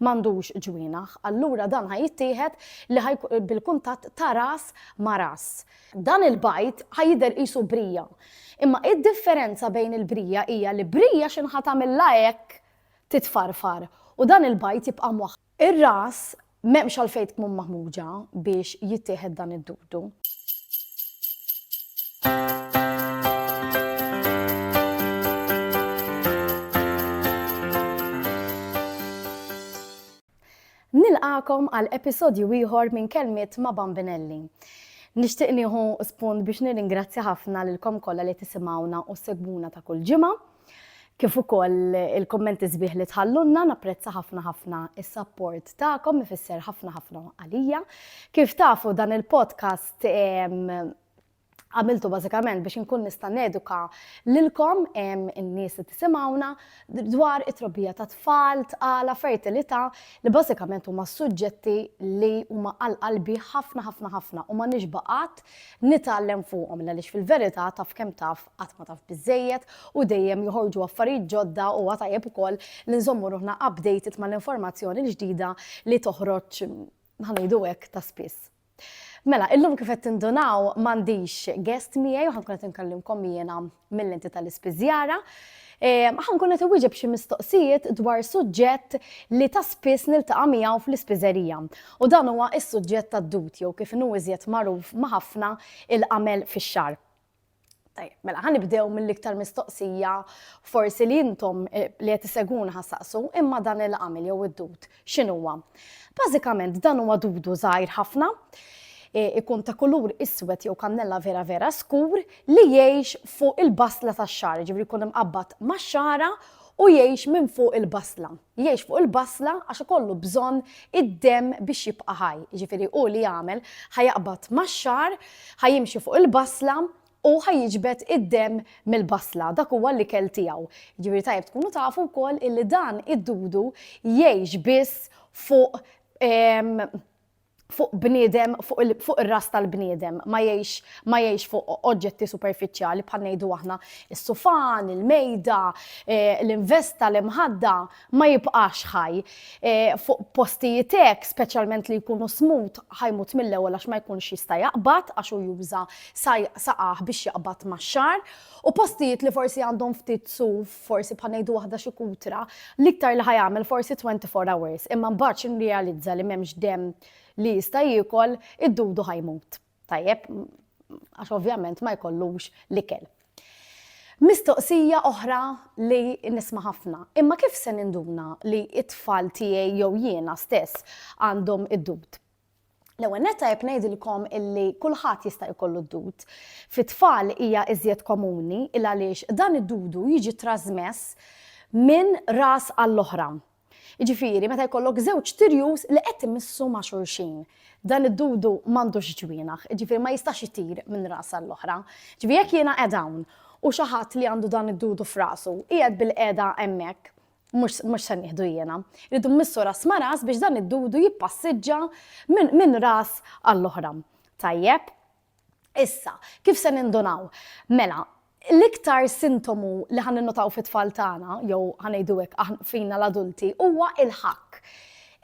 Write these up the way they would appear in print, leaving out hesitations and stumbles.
m'għandux ġwienaħ, allura dan ħajittieħed li bil-kuntatt ta' ras ma' ras. Dan il-bajt ħajidher qisu brija. Imma id-differenza bejn il-brija hija li brija x'inħat tagħmilha hekk titfarfar u dan il-bajt jibqa' mwaħħ. Ir-ras m'hemmx għalfejn tkun maħmuġa biex jittieħed dan id-dudu. Nilqakom għal episodju ieħor minn Kelmiet ma' Bambinelli. Nixtieq nieħu spunt biex nirringrazzja ħafna lilkom kollha li tisimgħuna u segwuna ta' kull ġimgħa. Kif ukoll il-kommenti sbieħ li tħallunna, napprezza ħafna is-support tagħkom ifisser ħafna għalija. Kif tafu dan il-podcast għamiltu bażikament biex inkun nista' neduka lilkom in-nies li tisimgħuna dwar it-trobbija ta' tfal, tqala, fertilità li bażikament huma suġġetti li huma għal qalbi ħafna u ma nixbaqat nitgħallem fuqhom għaliex fil-verità taf kemm taf qatt ma taf biżejjed u dejjem joħorġu affarijiet ġodda u tajjeb ukoll li nżommu ruħna updated mal-informazzjoni l-ġdida li toħroġ ħanejdu hekk ta' spiss. Mela, illum kif qed tindunaw m'għandix guest miegħi u ħankun qed inkellimkom jiena mill-inti tal-Ispiżjara. Ħankun qed iwieġeb xi mistoqsijiet dwar suġġett li ta' spiss niltaqa' miegħu fl-ispiżerija. U dan huwa s-suġġett tad-dut jew kif inhu iżjed magħruf ma' ħafna il-qamel fix-xahar. Tajjeb, mela ħanibdew mill-iktar mistoqsija forsi li intom li qed isegwuna ħassaqsu imma dan il-qamel jew id-dut x'inhuwa. Bażikament dan huwa dudu żgħir ħafna ikun ta' kulur iswed jew kannella vera skur li jgħix fuq il-basla tax-xahar, ġifieri jkun imqabbad max-xara u jgħix minn fuq il-basla. Jgħix fuq il-basla għax ikollu bżonn id-demm biex jibqa' ħaj. Ġifieri hu li jagħmel ħajaqbad max-xahar, ħajimxi fuq il-basla u ħajjiġbed id-demm mill-basla, dak huwa l-ikel tiegħu. Ġifieri tajjeb tkunu tafu wkoll illi dan id-dudu jgħix biss fuq bniedem, fuq ir-ras tal-bniedem, ma jgħix fuq oġġetti superfiċjali bħal ngħidu aħna is-sufan, il-mejda, l-investa, l-imħadda, ma jibqax ħaj. Fuq postijiet hekk, speċjalment li jkunu smut, ħajmut mill-ewwel għax ma jkunx jista' jaqbad għax hu juża saqaħ biex jaqbad max-xahar, u postijiet li forsi għandhom ftit suf, forsi bħal ngħidu waħda xi kutra, l-iktar li ħajamel forsi 24 hours, imma mbagħad nirrealizza li m'hemmx demm li jista' jiekol id-dudu ħajmut. Tajjeb, għax ovvjament ma jkollux l-ikel. Mistoqsija oħra li nisma' ħafna, imma kif se ninduna li t-tfal tiegħi jew jiena stess għandhom id-dud? L-ewwel nett tajjeb ngħidilkom illi kulħadd jista' jkollu d-dud. Fit-tfal hija iżjed komuni il għaliex dan id-dudu jiġi trasmess minn ras għall-oħra. Jiġifieri meta jkollok żewġ tirjus li qed imissu ma' xulxin. Dan id-dudu m'għandux ġwienaħ, jiġifieri ma jistax itir minn ras għall-oħra. Ġifieri jekk jiena qiegħda hawn u xi ħadd li għandu dan id-dudu f'rasu qiegħed bil-qiegħda hemmhekk, mhux se nieħdu jiena. Irridu mmissu ras ma' ras biex dan id-dudu jippassiġġa minn ras għall-oħra. Tajjeb? Issa, kif se nindunaw? Mela, l-iktar sintomu li ħan ninnotaw fit-tfal tagħna jew ħanejdu hekk fina l-adulti huwa il-ħakk.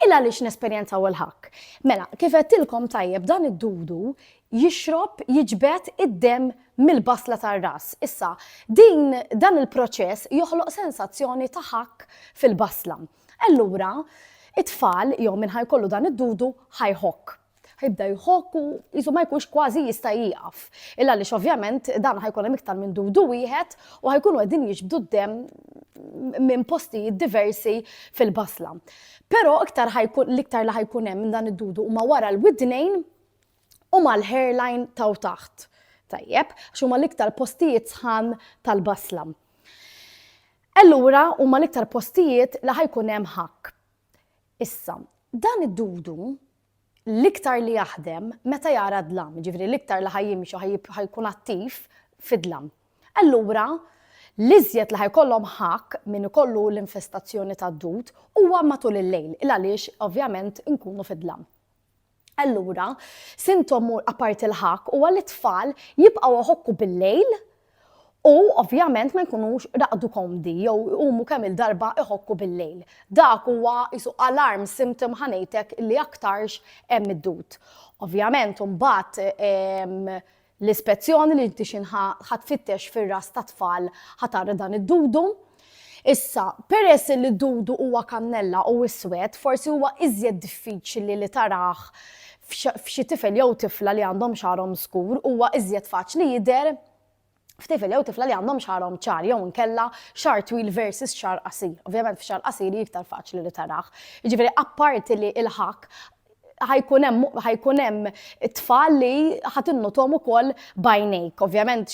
Illa għaliex nesperjenzaw il-ħakk. Mela, kif qedtilkom tajjeb dan id-dudu jixrob jiġbed id-demm mill-basla tar-ras. Issa, dan il-proċess joħloq sensazzjoni ta' ħakk fil-basla. Allura, it-tfal jew min ħajkollu dan id-dudu ħajħokk. Ħibda jħokku, jisu ma jkunx kważi jista' jieqaf. Illa għaliex ovvjament dan ħajkun hemm iktar minn dudu wieħed u ħajkunu qegħdin jiġbdu d-demm minn postijiet diversi fil-basla. Però l-iktar li ħajkun hemm minn dan id-dudu huma wara l-widnejn u mal-hairline ta' taħt. Tajjeb, għax huma l-iktar postijiet sħan tal-basla. Allura huma l-iktar postijiet li ħajkun hemm ħakk. Issa, dan id-dudu l-iktar li jaħdem meta jara dlam, ġifri l-iktar li ħajjimxu ħajkun attiv fid-dlam. Allura, l-iżjed li ħajkollhom ħakk minn ikollu l-infestazzjoni tad-dud huwa matul il-lejl, għaliex ovvjament inkunu fid-dlam. Allura, sintomu apart il-ħakk huwa li t-tfal jibqgħu iħokku bil-lejl U ovvjament ma jkunux raqdu komdi jew iqumu kemm il-darba iħokku bil-lejl. Dak huwa isu alarm symptom ħanejtek li aktarx hemm id-dud. Ovvjament imbagħad l-ispezzjoni li inti ħatfittex fir-ras ta' tfal ħatara dan id-dudu. Issa, peress li d-dudu huwa kannella u iswed, forsi huwa iżjed diffiċli li taraħ f'xi tifel jew tifla li għandhom xarhom skur, huwa iżjed faċli jidher f'tifel jew tifla li għandhom xarhom ċar jew inkella xar twil versus xar qasir. Ovvjament f'xar qasir iktar faċli li taraħ. Jiġifieri apparti li il-ħak ħajkun hemm tfal li ħatinnothom ukoll bajnejk. Ovvjament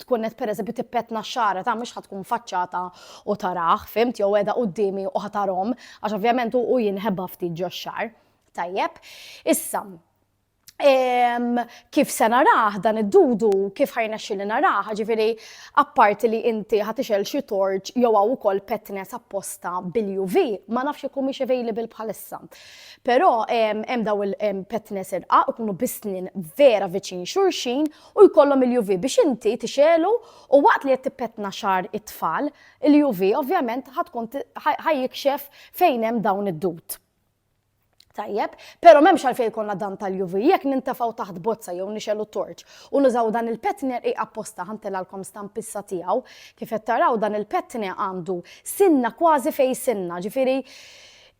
tkun qed pereżempju tippetna x-xara ta' mhux ħatkun faċċata u taraħ, fimt, jew qiegħda qudiemi u ħatarhom għax ovvjament hu jinħebba ftit ġo x-xar. Tajjeb, issa kif se naraħ dan id-dudu, kif ħajnexxi li naraħ, ġifieri apparti li inti ħatixel xi torċ jew hawn ukoll petness apposta bil-UV, ma nafx ikun mhix available bħalissa. Però hemm daw il-petness irqaq ikunu bisnin vera viċin xulxin u jkollhom il-UV biex inti tixelu u waqt li qed tippetna xar it-tfal, il-UV ovvjament ħajjikxef fejn hemm dawn id-dud. Tajjeb, pero m'hemmx għalfejn jkollna dan tal-UV, jekk nintefgħu taħt bozza jew nixelu torċ u nużaw dan il-petner apposta ħantilhalkom stampissa tiegħu, kif qed taraw dan il-petner għandu sinna kważi fejn sinna, ġifieri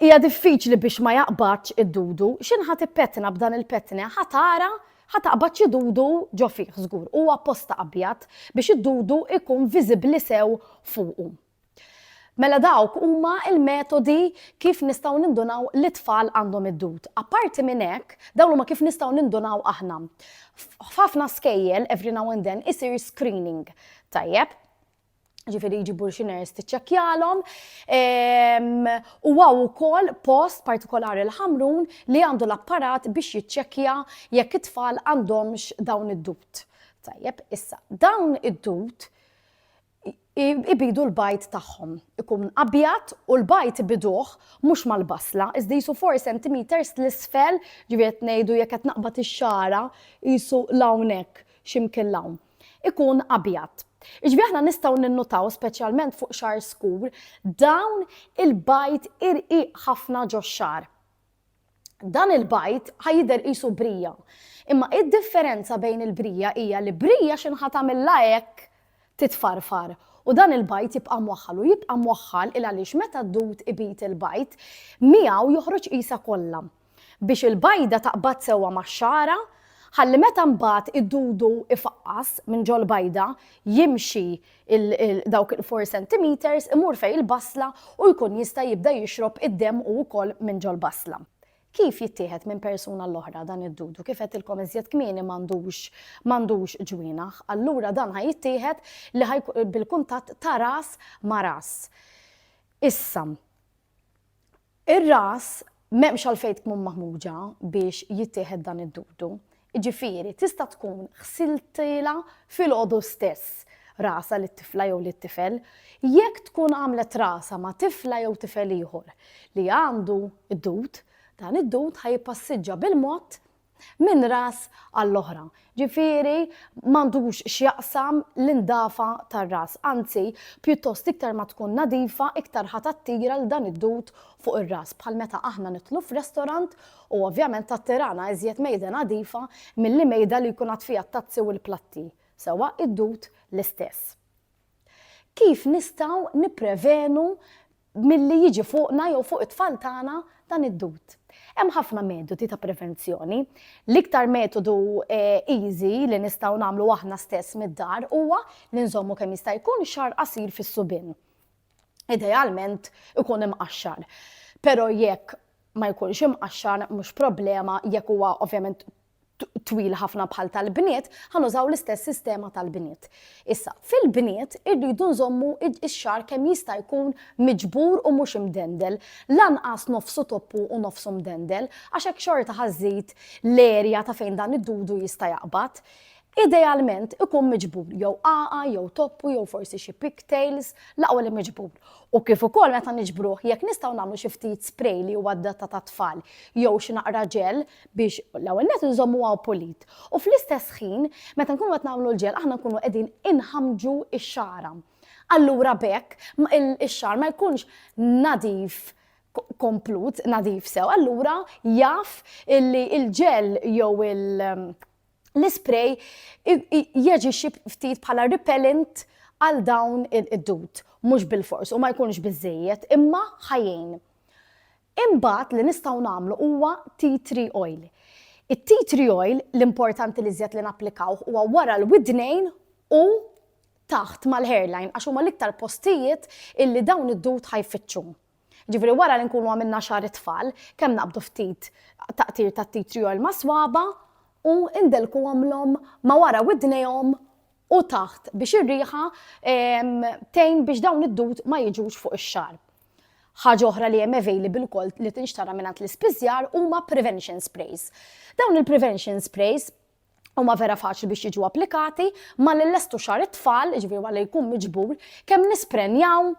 hija diffiċli biex ma jaqbadx id-dudu, x'inħat ippetna b'dan il-petner ħataqbad xi dudu ġo fih żgur, huwa apposta abjad biex id-dudu ikun viżibbli sew fuqu. Mela dawk huma il-metodi kif nistgħu nindunaw li tfal għandhom id-dud. Apparti minn hekk, dawn huma kif nistgħu nindunaw aħna. F'ħafna skejjel every now and then isir screening. Tajjeb, ġifieri jġibu xi nurse tiċċekkjalhom, u hawn ukoll post partikolari l-Ħamrun li għandu l-apparat biex jiċċekkja jekk it-tfal għandhomx dawn id-dud. Tajjeb, issa dawn id-dud ibidu l-bajt tagħhom. Ikun abjad u l-bajt ibiduh mhux mal-basla, iżda jisu 4 centimeters l-isfel, ġifieri ngħidu jekk qed naqbad ix-xara jisu hawnhekk x'imkien hawn. Ikun abjad. Iġbi aħna nistgħu ninnutaw speċjalment fuq xar skur dawn il-bajt irqiq ħafna ġo x-xar. Dan il-bajt ħajjidher qisu brija. Imma id-differenza bejn il-brija hija li brija x'inħat tagħmilha hekk titfarfar. U dan il-bajt jibqa' mwaħħal u jibqa' mwaħħal il għaliex meta d-dud ibit il-bajt miegħu joħroġ qisha kollha. Biex il-bajda taqbad sewwa max-xara, ħalli meta mbagħad id-dudu ifaqqas minn ġol bajda jimxi dawk il-4 centimeters imur fejn il-basla u jkun jista' jibda jixrob id-demm u wkoll minn ġol basla. Kif jittieħed minn persuna l-oħra dan id-dudu? Kif qedtilkom iżjed kmieni m'għandux ġwienaħ. Allura dan ħajjittieħed li bil-kuntatt ta' ras ma' ras. Issa, ir-ras m'hemmx għalfejn tkun maħmuġa biex jittieħed dan id-dudu. Ġifieri tista' tkun ħsiltilha fil-għodu stess rasa lit-tifla jew lit-tifel, jekk tkun għamlet rasa ma' tifla jew tifel ieħor li għandu id-dud, dan id-dud ħajpassiġġa bil-mod minn ras għall-oħra. Ġifieri m'għandux x'jaqsam l-indafa tar-ras, anzi pjuttost iktar ma tkun nadifa iktar ħatattira l dan id-dud fuq ir-ras bħal meta aħna nitlu f'restorant u ovvjament tattirana iżjed mejda nadifa milli mejda li jkun għad fiha t-tazzi u l-platti, sewwa id-dud l-istess. Kif nistgħu nipprevenu milli jiġi fuqna jew fuq it-tfal tagħna dan id-dud? Hemm ħafna metodi ta' prevenzjoni. L-iktar metodu easy li nistgħu nagħmlu aħna stess mid-dar huwa li nżommu kemm jista' jkun xahar qasir fis-subien. Idealment ikun imqaxxar. Però jekk ma jkunx imqaxxar mhux problema jekk huwa ovvjament twil ħafna bħal tal-bniet, ħanużaw l-istess sistema tal-bniet. Issa, fil-bniet irridu nżommu ix-xar kemm jista' jkun miġbur u mhux imdendel, lanqas nofsu toppu u nofsu mdendel, għax hekk xorta ħażid l-erja ta' fejn dan id-dudu jista' jaqbad. Idealment ikun miġbur jew qaqa, jew toppu, jew forsi xi pigtails, laqwa li miġbur. U kif ukoll meta niġbruh jekk nistgħu nagħmlu xi ftit spray li huwa adatta ta' tfal jew xi naqra ġel biex l-ewwel net nżommuha pulit. U fl-istess ħin meta nkunu qed nagħmlu l-ġel aħna nkunu qegħdin inħamġu x-xara. Allura bekk ix-xar ma jkunx nadif komplut, nadif sew, allura jaf illi il-ġel jew l-spray jeġixxi ftit bħala repellent għal dawn id-dut, mhux bil-fors u ma jkunx biżejjed, imma ħajjin. Imbagħad li nistgħu nagħmlu huwa tea tree oil. It-tea tree oil l-importanti li żjed li napplikawh huwa wara l-widnejn u taħt mal-hairline għax huma l-iktar postijiet illi dawn id-dut ħajfittxu. Ġifieri wara li nkunu għamilna xahar it-tfal, kemm naqbdu ftit taqtir ta' tea tree oil ma' swaba u indelku għamlhom ma' wara widnejhom u taħt biex ir-riħa tgħin biex dawn id-dut ma jiġux fuq ix-xahar. Ħaġa oħra li hemm available ukoll li tinxtara mingħand l-ispiżjar huma prevention sprays. Dawn il-prevention sprays huma vera faċli biex jiġu applikati ma l-lestu xahar it-tfal, ġifieri wara jkun miġbur, kemm nisprenjaw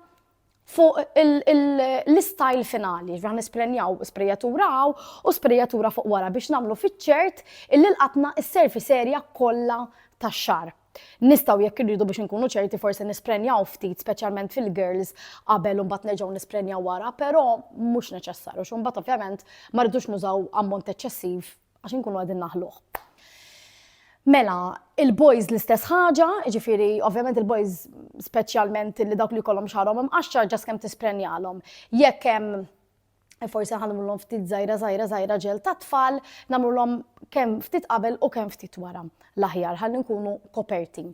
fuq l-istyle finali, ġvan nisprenjaw sprejjatura għaw u sprejjatura fuq wara biex namlu fiċ-ċert illi l-qatna s-surface area kollha tax-xahar. Nistgħu jekk irridu biex nkunu ċerti forsi nisprenjaw ftit speċjalment fil-girls qabel u mbagħad nerġgħu nisprenjaw wara, però mhux neċessarju xi mbagħad ovvjament ma rridux nużaw ammont eċċessiv għax inkunu qegħdin naħluh. Mela, il-boys l-istess ħaġa, ġifieri ovvjament il-boys speċjalment li dawk li jkollhom xarhom imqaxxar ġas kemm tisprenjalhom. Jekk hemm forsi ħanamluhom ftit żgħira ġel ta' tfal, nagħmluhom kemm ftit qabel u kemm ftit wara l-aħjar ħalli nkunu koperti.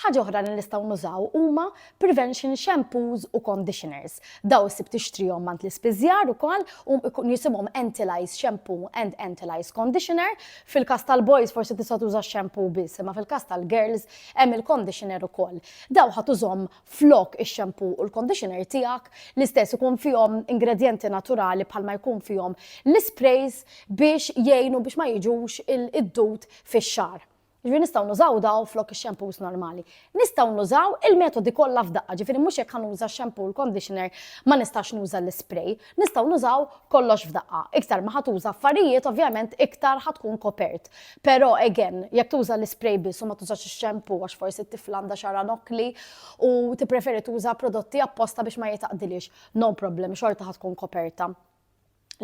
Ħaġa oħra li nistgħu nużaw huma prevention shampoos u conditioners. Daw issib tixtrihom mant l-ispiżjar ukoll u jisimhom Anti-Lice shampoo and Anti-Lice conditioner. Fil-każ tal-boys forsi tista' tuża shampoo biss, imma fil-każ tal-girls hemm il-conditioner ukoll. Daw ħatużhom flok ix-shampoo u l-conditioner tiegħek l-istess ikun fihom ingredjenti naturali bħalma jkun fihom l-sprays biex jgħinu biex ma jiġux id-dut fix-xahar. Ġifieri nistgħu nużaw daw flok ix-shampoos normali. Nistgħu nużaw il-metodi kollha f'daqqa, ġifieri mhux jekk ħanuża x-shampoo u l-conditioner ma nistax nuża l-spray, nistgħu nużaw kollox f'daqqa. Iktar ma ħatuża affarijiet ovvjament iktar ħatkun kopert. Però again, jekk tuża l-spray biss u ma tużax ix-shampoo għax forsi t-tifla għandha xara nokli u tippreferi tuża prodotti apposta biex ma jitaqdilix, no problem, xorta ħatkun koperta.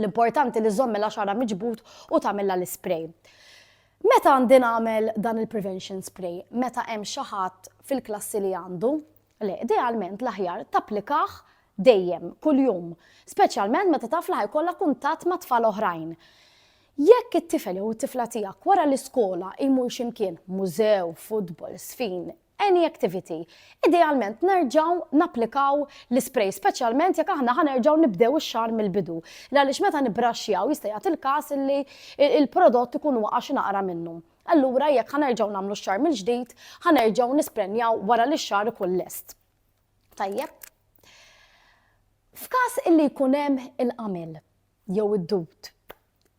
L-importanti li żommilha xara miġbut u tagħmilha l-spray. Meta għandi nagħmel dan il-prevention spray, meta hemm xi ħadd fil-klassi li għandu, le idealment l-aħjar tapplikah dejjem, kuljum, speċjalment meta taf li ħajkollha kuntatt ma' tfal oħrajn. Jekk it-tifel jew it-tifla tiegħek wara l-iskola jmur x'imkien, mużew, futbol, sfin, any activity, idealment nerġgħu napplikaw l-spray, speċjalment jekk aħna ħanerġgħu nibdew ix-xahar mill-bidu. Għaliex meta nibbraxxjaw jista' jagħti il-każ li il-prodott ikun waqa' xi naqra minnu. Allura jekk ħanerġgħu nagħmlu x-xahar mill-ġdid, ħanerġgħu nisprenjaw wara li x-xahar ikun lest. Tajjeb. F'każ illi jkun hemm il-qamel jew id-dut,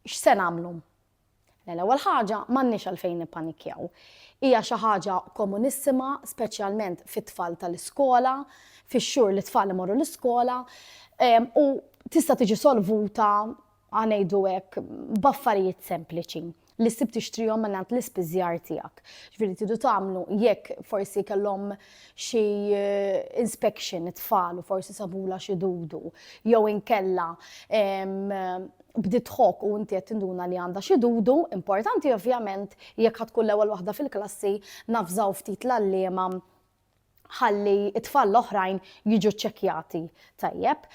x'se nagħmlu? L-ewwel ħaġa m'għandniex għalfejn nippanikjaw. Hija xi ħaġa komunissima, speċjalment fit-tfal tal-iskola, fix-xhur li tfal imorru l-iskola, u tista' tiġi solvuta ngħidu hekk b'affarijiet sempliċi li ssib tixtrihom mingħand l-ispiżjar tiegħek. Ġifieri tridu tagħmlu jekk forsi kellhom xi inspection it-tfal u forsi sabula xi dudu, jew inkella bdiet tħokk u inti qed tinduna li għandha xi dudu, importanti ovvjament jekk ħadd tkun l-ewwel waħda fil-klassi nafżaw ftit l-għalliema ħalli it-tfal l-oħrajn jiġu ċċekkjati tajjeb.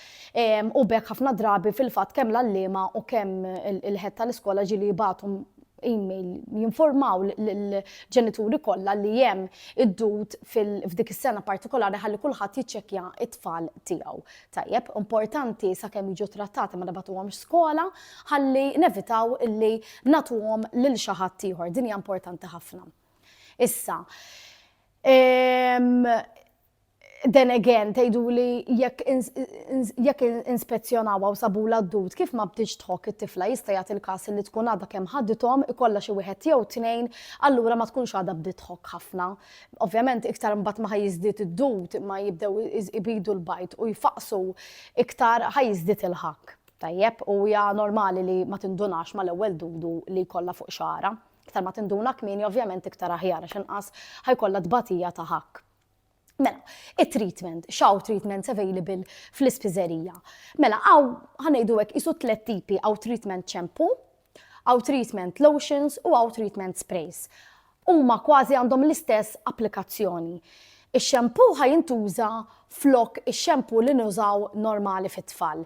U bekk ħafna drabi fil-fatt kemm l-għalliema u kemm il-ħed tal-iskola ġieli jibgħatu email jinformaw l-ġenituri kollha li hemm id-dud f'dik is-sena partikolari ħalli kulħadd jiċċekkja it-tfal tiegħu. Tajjeb, importanti sakemm jiġu trattati ma nibagħtuhomx skola ħalli nevitaw illi nagħtuhom lil xi ħadd ieħor. Din hija importanti ħafna. Issa, then again, tgħidu li jekk inspezzjonaw u sabula d-dud kif ma bdiġ tħokk it-tifla jista' jagħti il-każ li tkun għadha kemm ħaddithom ikollha xi wieħed jew tnejn, allura ma tkunx għadha bdiet tħokk ħafna. Ovvjament iktar mbagħad ma ħajjiżdied id-dud ma jibdew ibidu l-bajt u jfaqsu iktar ħajjiżdied il-ħakk. Tajjeb, u hija normali li ma tindunax mal-ewwel dudu li jkollha fuq xara. Iktar ma tinduna kmieni ovvjament iktar aħjar għax inqas ħajkollha tbatija ta' ħakk. Mela, it-treatment, xaw treatments available fl-ispiżerija. Mela, ħanejdu hekk isu 3 tipi, għaw treatment shampoo, għaw treatment lotions u għaw treatment sprays. Huma kważi għandhom l-istess applikazzjoni. Ix-shampoo ħajintuża flok ix-shampoo li nużaw normali fit-tfal.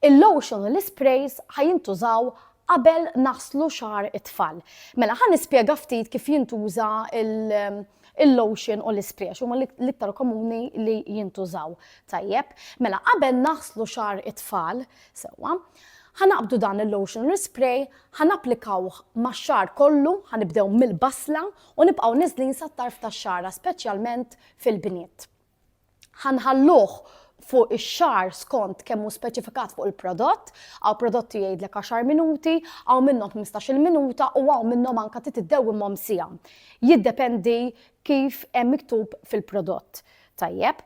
Il-lotion u l-sprays ħajintużaw qabel naħslu xar it-tfal. Mela, ħanispjega ftit kif jintuża il-lotion u l-spray, huma l-iktar komuni li jintużaw. Tajjeb, mela qabel naħslu xar it-tfal, sewwa, ħanaqbdu dan il-lotion u l-spray, ħanapplikawh max-xar kollu, ħanibdew mill-basla u nibqgħu niżlin sat-tarf tax-xara, speċjalment fil-bniet. Ħanħalluh fuq ix-xar skont kemm hu speċifikat fuq il-prodott, għaw prodotti jgħidlek 10 minuti, għaw minnhom 15-il minuta u għaw minnhom anke titdewwimhom sija. Jiddependi kif hemm miktub fil-prodott. Tajjeb.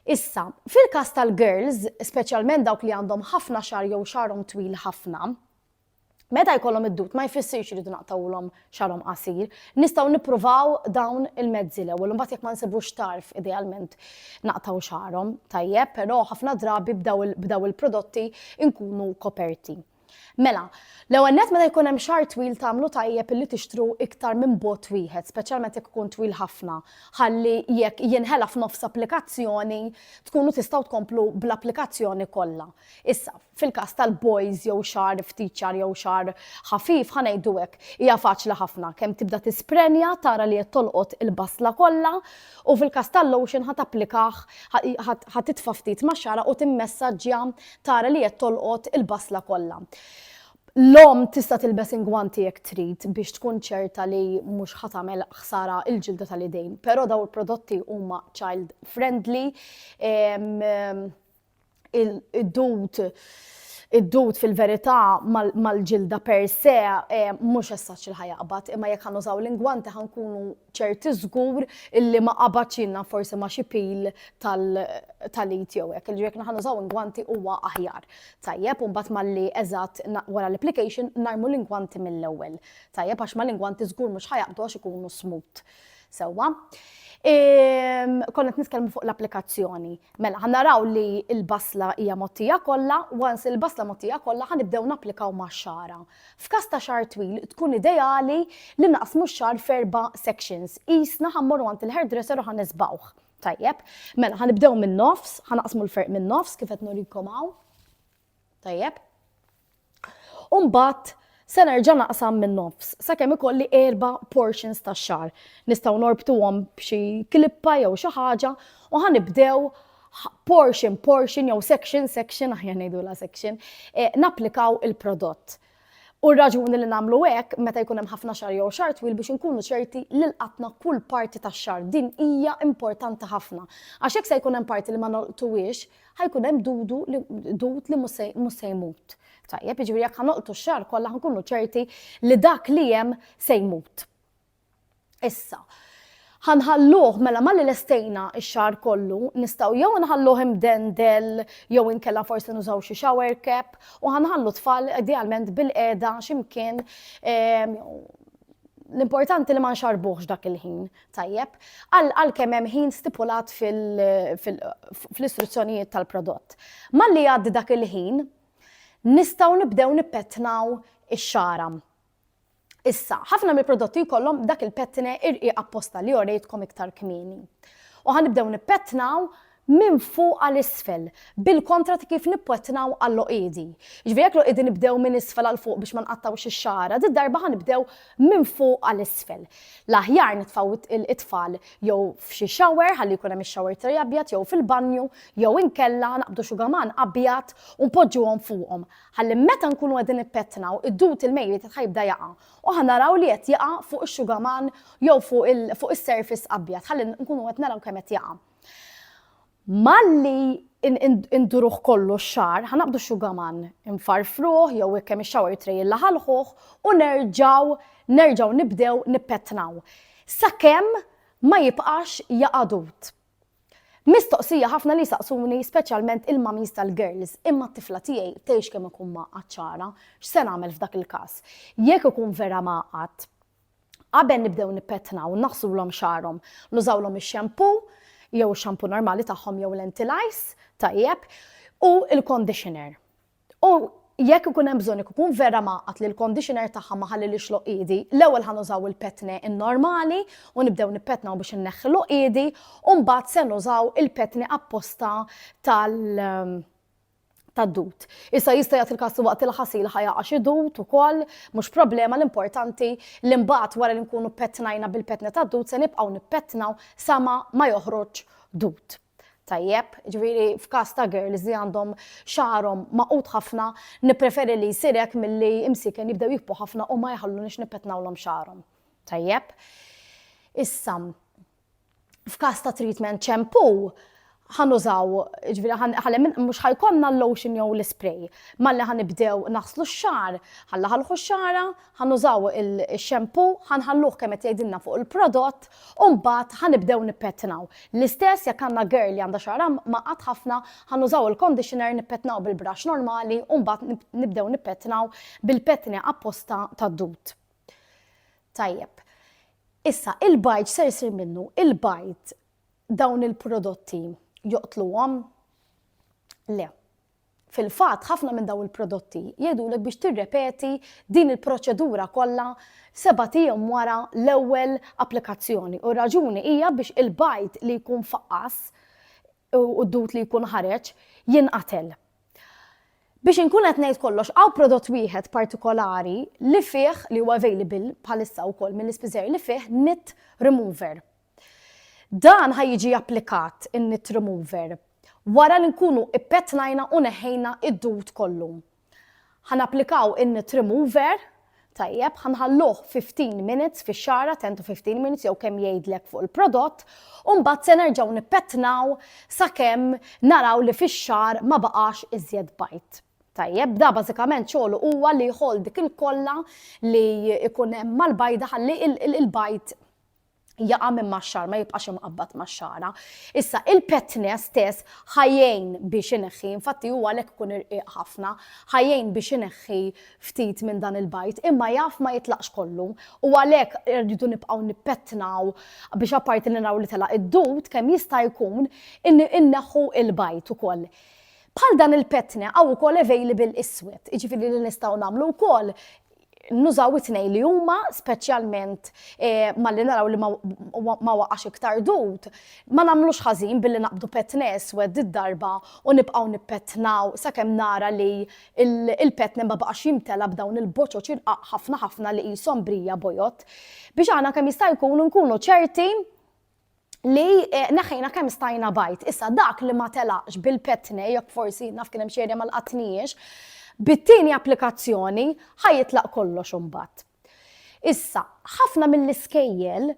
Issa, fil-każ tal-girls, speċjalment dawk li għandhom ħafna xar jew xarhom twil ħafna, meta jkollhom id-dud ma jfissirx iridu naqtawlhom xarhom qasir, nistgħu nippruvaw dawn il-mezzi l-ewwel imbagħad jekk ma nsibux tarf idealment naqtaw xarhom, tajjeb, però ħafna drabi b'daw il-prodotti nkunu koperti. Mela, l-ewwel nett meta jkun hemm xar twil tagħmlu tajjeb illi tixtru iktar minn bot wieħed, speċjalment jekk ikun twil ħafna, ħalli jekk jinħela f'nofs applikazzjoni tkunu tistgħu tkomplu bl-applikazzjoni kollha. Issa, fil-każ tal-boys jew xar ftit xar jew xar ħafif ħanejdu hekk hija faċli ħafna kemm tibda tisprenja tara li qed tolqot il-basla kollha u fil-każ tal-lotion ħatapplikah ħatitfa' ftit max-xara u timmessaġġja tara li qed tolqot il-basla kollha. L-om tista' tilbes ingwanti jekk trid biex tkun ċerta li mhux ħatamel ħsara il-ġilda tal-idejn, però daw il-prodotti huma child friendly, id-dut fil-verità mal-ġilda per se mhux essaċ il-ħajaqbad, imma jekk ħanużaw l-ingwanti ħankunu ċerti żgur illi ma qabaċilna forsi ma xi pil tal-id jew hekk. Jekk ħanużaw ingwanti huwa aħjar. Tajjeb, u mbagħad malli eżatt wara l-application narmu l-ingwanti mill-ewwel. Tajjeb għax mal-ingwanti żgur mhux ħajaqbdu għax ikunu smooth. Sewwa. Konna nitkellmu fuq l-applikazzjoni. Mela, ħannaraw li l-basla hija mottija kollha, once il-basla mottija kollha ħanibdew napplikaw max-xara. F'każ ta' xar twil tkun ideali li naqsmu x-xar f'4 sections. Qisna ħammorru għand il-hairdresser u ħanisbawh. Tajjeb, mela ħanibdew min-nofs, ħanaqsmu l-ferq min-nofs kif qed nurikom hawn. Tajjeb. U mbagħad se nerġa' naqsam min-nofs sakemm ikolli 4 portions tax-xar. Nistgħu norbtuhom b'xi klippa jew xi ħaġa u ħanibdew portion jew section aħjar ngħidula section, napplikaw il-prodott. U r-raġuni li nagħmlu hekk meta jkun hemm ħafna xar jew xar twil biex inkunu ċerti li lqatna kull parti tax-xar. Din hija importanti ħafna. Għax hekk se jkun hemm parti li ma nolqtuhiex, ħajkun hemm dud li mhux se jmut. Tajjeb, jiġifieri jekk ħanoqtu x-xar kollha ħankunu ċerti li dak li hemm se jmut. Issa, ħanħalluh mela malli lestejna x-xar kollu, nistgħu jew nħalluh imdendel jew inkella forsi nużaw xi shower cap u ħanħallu tfal idealment bil-qiegħda x'imkien l-importanti li ma nxarbuhx dak il-ħin, tajjeb, għalkemm hemm ħin stipulat fl-istruzzjonijiet tal-prodott. Malli jgħaddi dak il-ħin, nistgħu nibdew nippetnaw ix-xara. Issa, ħafna mill-prodotti jkollhom dak il-pettine irqi apposta li orejtkom iktar kmieni. U ħanibdew nippetnaw minn fuq għal isfel, bil-kontra ta' kif nippettnaw għall-oqidi. Ġifieri jekk l-oqidi nibdew minn isfel għal fuq biex ma nqattawx ix-xara, darba ħanibdew minn fuq għal isfel. L-aħjar nitfgħu it-tfal jew f'xi shower ħalli jkun hemm ix-shower tray abjad jew fil-banju, jew inkella naqbdu xugaman abjad u npoġġuhom fuqhom. Ħalli meta nkunu qegħdin nippettnaw, id-dut il-mejjed ħajbda jaqa' u ħanaraw li qed jaqa' fuq ix-xugaman jew fuq is-surface abjad ħalli nkunu qed naraw kemm qed jaqa'. Malli induruħ kollu x-xar, ħanaqbdu xugaman, infarfruħ, jew kemm ix-shower tray illa ħalħuħ u nerġaw nibdew nippetnaw. Sakemm ma jibqax jaqadut. Mistoqsija ħafna li saqsuni, speċjalment il-mamis tal-girls, imma t-tifla tiegħi tgħix kemm ikun maqgħad ċara, x'se nagħmel f'dak il-każ? Jekk ikun vera maqgħad, qabel nibdew nippetnaw, naħsulhom xarhom, nużawlhom ix-shampoo, jew xampu normali tagħhom jew l-Entylize, tajjeb, u l-conditioner. U jekk ikun hemm bżonn ikun vera maqgħad li l-conditioner tagħha ma ħallilix loqiedi, l-ewwel ħanużaw il-petne normali u nibdew nippetnaw biex inneħħi loqiedi u mbagħad se nużaw il-petne apposta tad-dut. Issa jista' jagħti il-każ waqt il-ħasil ħajaqa' xi dut ukoll, mhux problema, l-importanti li mbagħad wara li nkunu petnajna bil-petne tad-dut se nibqgħu nippetnaw sa ma joħroġ dut. Tajjeb, ġifieri f'każ ta' girls li għandhom xarhom maqut ħafna, nippreferi li jsir hekk milli imsiken jibdew jikbu ħafna u ma jħallunix nippetnawlhom xarhom. Tajjeb. Issa, f'każ ta' treatment shampoo, ħanużaw, ġifieri mhux ħajkonna l-lotion jew l-spray. Malli ħanibdew naħslu x-xar, ħalla ħalħu x-xara, ħanużaw il-shampoo, ħanħalluh kemm qed jgħidilna fuq il-prodott, u mbagħad ħanibdew nippetnaw. L-istess jekk għandna girl li għandha xara maqgħad ħafna, ħanużaw il-conditioner nippetnaw bil-brush normali u mbagħad nibdew nippetnaw bil-petni apposta tad-dut. Tajjeb. Issa, il-bajt se jsir minnu, il-bajt dawn il-prodotti joqtluhom? Le. Fil-fatt ħafna minn dawn il-prodotti jgħidulek biex tirrepeti din il-proċedura kollha 7 ijiem wara l-ewwel applikazzjoni. U raġuni hija biex il-bajt li jkun faqqas u d-dut li jkun ħareġ jinqatel. Biex inkun qed ngħid kollox, hawn prodott wieħed partikolari li fih li huwa available bħalissa wkoll mill-ispiżer li fih Knit Remover. Dan ħajjiġi applikat in-Knit Remover wara li nkunu ippetnajna u neħejna id-dut kollu. Ħanapplikaw in-Knit Remover, tajjeb, ħanħalluh 15 minutes fix-xara, 10 to 15 minutes jew kemm jgħidlek fuq il-prodott, u mbagħad se nerġgħu nippetnaw sakemm naraw li fix-xar ma baqax iżjed bajt. Tajjeb, da bażikament xogħlu huwa li jħoll dik il-kollha li jkun hemm mal-bajda ħalli il-bajt jaqa' minn max-xar, ma jibqax imqabbad max-xara. Issa il-petne stess ħajjejn biex ineħħi, infatti huwa għalhekk ikun irqiq ħafna, ħajjejn biex ineħħi ftit minn dan il-bajt, imma jaf ma jitlaqx kollu. U għalhekk irridu nibqgħu nippetnaw biex apparti li naraw li telaq id-dut kemm jista' jkun inneħħu il-bajt ukoll. Bħal dan il-petne hawn ukoll available iswed, jiġifieri li nistgħu nagħmlu wkoll nużaw it-tnejn li huma speċjalment malli naraw li ma waqax iktar dut, ma nagħmlux ħażin billi naqbdu petne eswed id-darba u nibqgħu nippetnaw sakemm nara li il-petne ma baqax jimtela b'dawn il-boċoċ ħafna li qishom brija bojot biex aħna kemm jista' jkunu nkunu ċerti li neħejna kemm stajna bajt. Issa dak li ma telaqx bil-petne jekk forsi naf kien hemm xierja ma lqatniex, bit-tieni applikazzjoni ħajitlaq kollox imbagħad. Issa, ħafna mill-iskejjel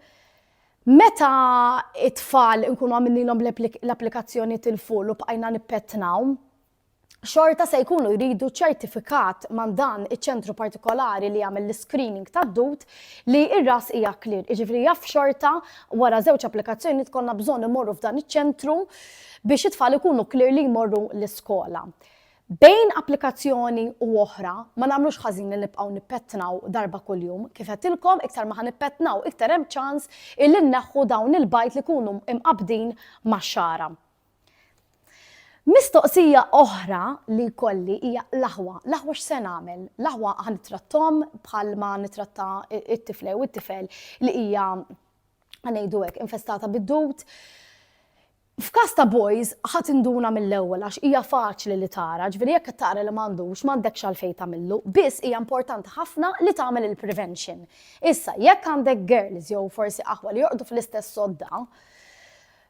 meta it-tfal nkunu għamilnilhom l-applikazzjoni til-full u bqajna nippetnaw, xorta se jkunu jridu ċertifikat man dan iċ-ċentru partikolari li jagħmel l-screening tad-dut li r-ras hija clear. Jiġifieri jaf xorta wara żewġ applikazzjoni tkollna bżonn imorru f'dan iċ-ċentru biex it-tfal ikunu clear li jmorru l-iskola. Bejn applikazzjoni u oħra, ma nagħmlux ħażin li nibqgħu nippetnaw darba kuljum, kif qedtilkom iktar ma ħanippetnaw iktar hemm ċans illi nneħħu dawn il-bajt li jkunu imqabdin max-xara. Mistoqsija oħra li kolli hija l-aħwa. L-aħwa x'se nagħmel? L-aħwa ħanitrattom bħalma nitratta it-tifla u t-tifel li hija ngħidu hekk infestata bid-dut. F'każ ta' boys ħadd induna mill-ewwel għax hija faċli li tara, ġifieri jekk tara li m'għandux m'għandekx għalfejn tagħmillu, biss hija importanti ħafna li tagħmel il-prevention. Issa jekk għandek girls jew forsi aħwa li jorqdu fl-istess sodda,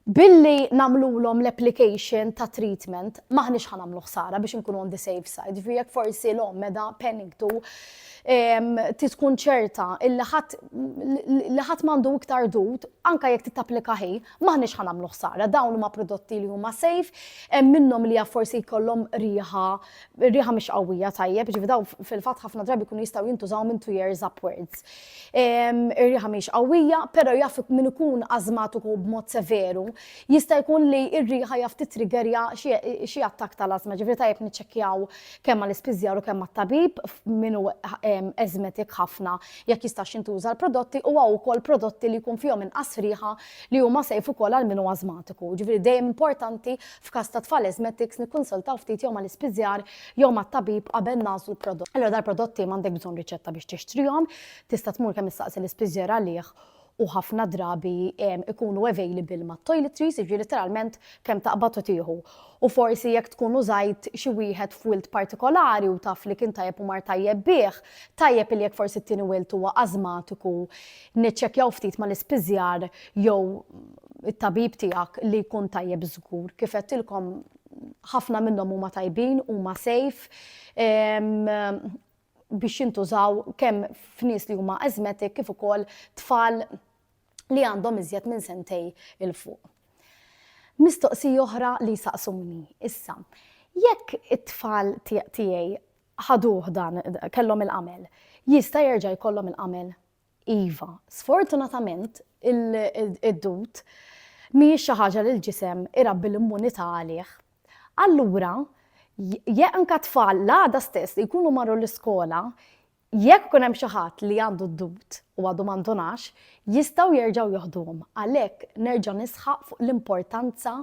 billi namlulhom l-application ta' treatment maħniex ħanamlu ħsara biex nkunu on the safe side. Jekk forsi l-om meda Penningtu titkun ċerta li ħadd m'għandu iktar dud, anke jekk titapplika ħej, maħniex ħanamlu ħsara. Dawn huma prodotti li huma safe, minnhom li forsi jkollhom riħa mhix qawwija tajjeb, ġifi daw fil-fatt ħafna drabi jkunu jistgħu jintużaw minn 2 years upwards. Ir-riħa mhix qawwija, però jaf min ikun ażmatiku b'mod severu, jista' jkun li r-riħa jaf titriggerja xi attakk tal-ażma, ġifieri tajjeb niċċekkjaw kemm mal-ispiżjar u kemm mat-tabib minnu eżmetik ħafna jekk jistax jintuża l-prodotti u għaw ukoll prodotti li jkun fihom inqas riħa li huma sejf ukoll għal minnu ażmatiku. Ġifieri dejjem importanti f'każ ta' tfal eżmetics nikkonsultaw ftit jew mal-ispiżjar jew mat-tabib qabel nażlu l-prodott. Allura dal-prodotti m'għandek bżonn riċetta biex tixtrihom, tista' tmur kemm issaqsi l-ispiżjar għalih u ħafna drabi ikunu available ma' toiletries, jiġri literalment kemm taqbad u tieħu. U forsi jekk tkun użajt xi wieħed f'wilt partikolari u taf li kien tajjeb u mar tajjeb bih, tajjeb li jekk forsi t-tieni wilt huwa ażmatiku, niċċekkjaw ftit mal-ispiżjar jew it-tabib tiegħek li jkun tajjeb żgur. Kif qedtilkom ħafna minnhom huma tajbin, huma safe biex jintużaw kemm f'nies li huma eżmetik kif ukoll tfal li għandhom iżjed minn sentej il fuq. Mistoqsija oħra li saqsuni issa. Jekk it-tfal tiegħi ħaduh dan kellhom il-qamel, jista' jerġa' jkollhom il-qamel? Iva, sfortunatament id-dud mhijiex xi ħaġa li l-ġisem irabbi l-immunità għalih. Allura, jekk anke tfal l-għada stess li jkunu marru l-iskola, jekk kun hemm xi ħadd li għandu d-dud u għadu m'għandunax, jistgħu jerġgħu joħduhom. Għalhekk nerġa' nisħaq fuq l-importanza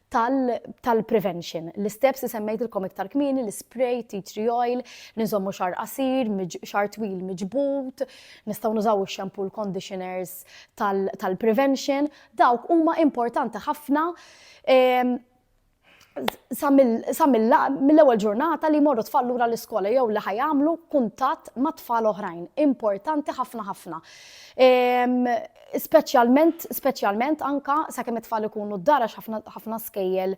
tal-prevention. L-steps li semmejtilkom iktar kmieni, l-spray, tea tree oil, niżommu xar qasir, xar twil miġbut, nistgħu nużaw ix-shampoo l-conditioners tal-prevention, dawk huma importanti ħafna sa mill-ewwel ġurnata li jmorru tfal lura l-iskola jew li ħajamlu kuntatt ma' tfal oħrajn. Importanti ħafna ħafna. Speċjalment anka sakemm it-tfal ikunu d-dar għax ħafna skejjel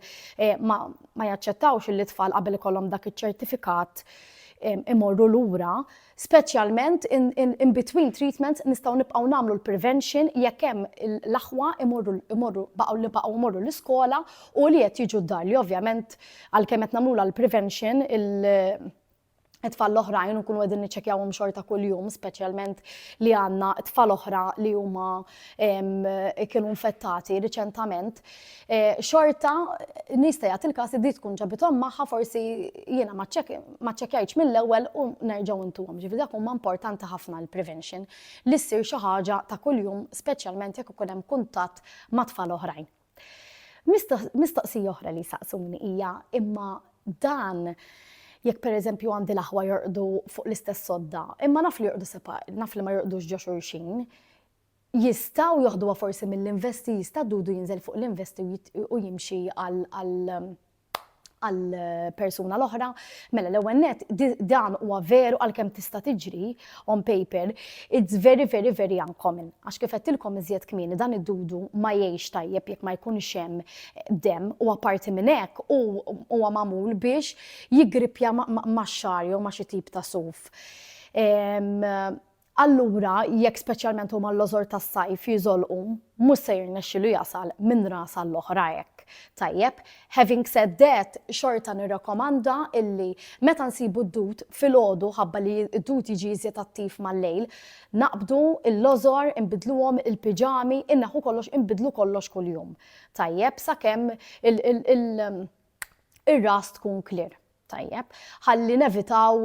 ma jaċċettawx li t-tfal qabel ikollhom dak iċ-ċertifikat imorru lura, speċjalment in between treatments nistgħu nibqgħu nagħmlu l-prevention jekk hemm l-aħwa baqgħu imorru l-iskola u li qed jiġu d-dar li ovvjament għalkemm qed nagħmluha l-prevention it-tfal l-oħrajn nkunu qegħdin niċċekkjawhom xorta kuljum, speċjalment li għandna tfal oħra li huma kienu infettati riċentament. Xorta nista' jagħti il-każ li tkun ġabithom magħha forsi jiena ma ċċekkjajtx mill-ewwel u nerġgħu intuhom. Ġifieri dak huma importanti ħafna l-prevention li ssir xi ħaġa ta' kuljum, speċjalment jekk ikun hemm kuntatt ma' tfal oħrajn. Mistoqsija oħra li saqsuni hija imma dan jekk pereżempju għandi l-aħwa jorqdu fuq l-istess sodda, imma naf li ma jorqdux ġo xulxin, jistgħu joħduha forsi mill-investi, jista' dudu jinżel fuq l-investi u jimxi għall-persuna l-oħra. Mela l-ewwel nett dan huwa veru għalkemm tista' tiġri on paper, it's very, very, very uncommon. Għax kif qedtilkom iżjed kmieni dan id-dudu ma jgħix tajjeb jekk ma jkunx hemm demm u apparti minn hekk huwa magħmul biex jiggrippja max-xar jew ma' xi tip ta' suf. Allura, jekk speċjalment huma l-ożor tas-sajf jiżolqu, mhux se jirnexxielu jasal minn ras għall-oħra hekk. Tajjeb, having said that, xorta nirrakkomanda illi meta nsibu d-dud filgħodu ħabba li d-dud jiġi iżjed attiv mal-lejl, naqbdu l-ożor, inbidluhom il-piġami, inneħħu kollox, inbidlu kollox kuljum. Tajjeb, sakemm ir-ras tkun clear. Tajjeb, ħalli nevitaw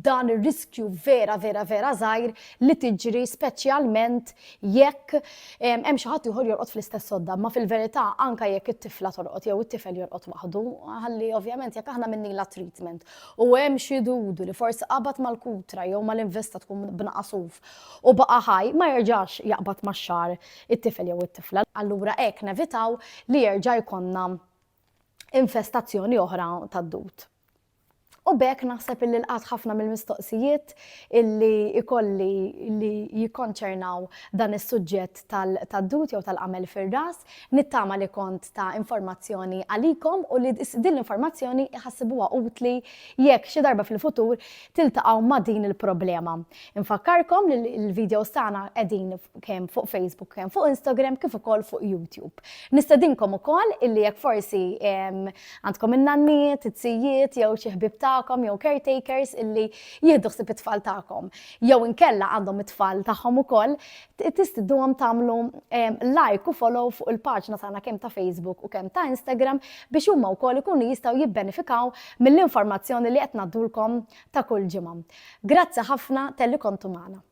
dan ir-riskju vera żgħir li tiġri speċjalment jekk hemm xi ħadd ieħor jorqod fl-istess sodda, ma fil-verità anke jekk it-tifla torqod jew it-tifel jorqod waħdu, ħalli ovvjament jekk aħna minnila treatment u hemm xi dudu li forsi qabad mal-kutra jew mal-investa tkun b'naqasuf u baqa' ħaj ma jerġax jaqbad max-xar it-tifel jew it-tifla. Allura hekk nevitaw li jerġa' jkollna infestazzjoni oħra tad-dud. U bekk naħseb illi lqat ħafna mill-mistoqsijiet illi ikolli li jikkonċernaw dan is-suġġett tad-dut jew tal-qamel fir-ras, nittama li kont ta' informazzjoni għalikom u li din l-informazzjoni iħassibuha utli jekk xi darba fil-futur tiltaqgħu ma' din il-problema. Infakkarkom li l-videos tagħna qegħdin kemm fuq Facebook, kemm fuq Instagram, kif ukoll fuq YouTube. Nistedinkom ukoll illi jekk forsi għandkom in-nanniet, it-tzijiet, jew xi ħbib tagħkom jew caretakers illi jieħdu ħsieb it-tfal tagħkom. Jew inkella għandhom it-tfal tagħhom ukoll, tistidduhom tagħmlu like u follow fuq il-paġna tagħna kemm ta' Facebook u kemm ta' Instagram biex huma wkoll ikunu jistgħu jibbenefikaw mill-informazzjoni li qed ngħaddulkom ta' kull ġimgħa. Grazzi ħafna telli kontu magħna.